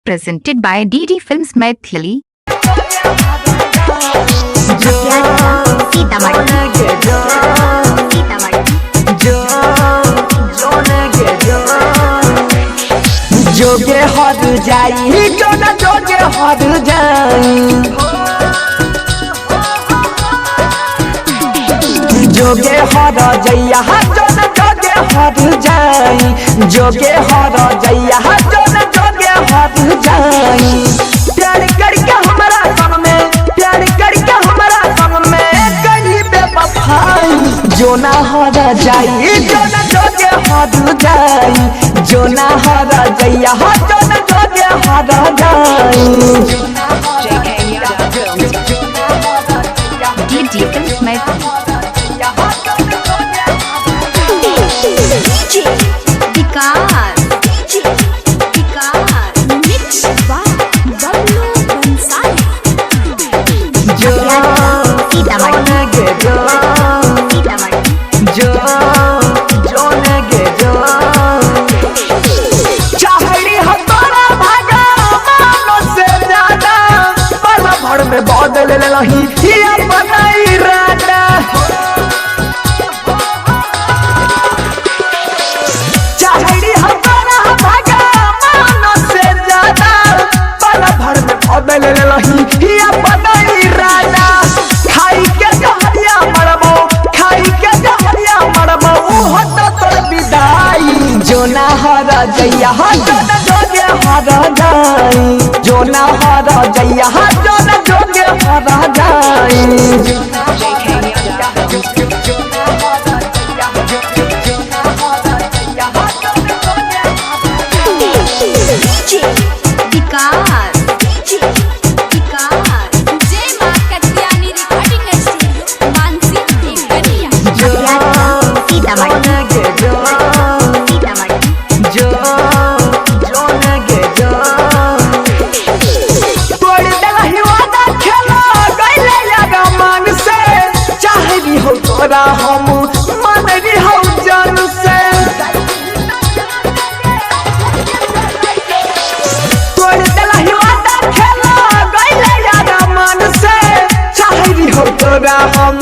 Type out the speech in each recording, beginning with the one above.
presented by DD Films Maithili. जोगे हर जाई जोना जोगे हर जाई जोगे हर जइया जोना जोगे हर जाई जोगे हर जइया जोना जोगे हर जाई प्यार करके हमारा संग में प्यार करके हमारा संग में कहीं बेवफाई जोना हर जाई जोना जोगे हर जाई जोना हर जइया जोना जोगे हर जाई DD Films Maithili. DJ Vikas, DJ Vikas, mix by Ballu Bhansali. जो जोनगे जो जो जोनगे जो चाहड़ी हो तोरा भागा मानो से ज्यादा पल भर में बदल लही ये बनाई राजा चाहड़ी हो तोरा भागा मानो से ज्यादा पल भर में बदल लही ये बनाई राजा खाई के जहरिया मरबो खाई के जहरिया मरबो हो तो तोर विदाई जोना हर जइया जोना जोगे हर जाई जोना हर जइया जोना जोगे हर जाई DJ Vikas, DJ Vikas. Jai Maa Katyani Recording Studio, Mansi, Ekania. जो जोनगे जो जो जोनगे जो तोड़ देलही वादा खेला गइले लगा मन से चाहरी हो तोरा हम मनरी हो जान से तोड़ देलही वादा खेला गइले लगा मन से चाहरी हो तोरा हम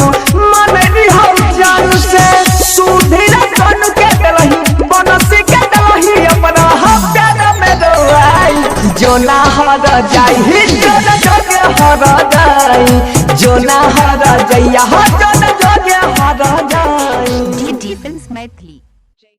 मनरी हो जान से सुधीरा कन के देलही बनसी के देलही अपना प्यार में रोई जोना हर जाई जोना जोगे हर जाई जोना हर जइया जोना जोगे हर जाई।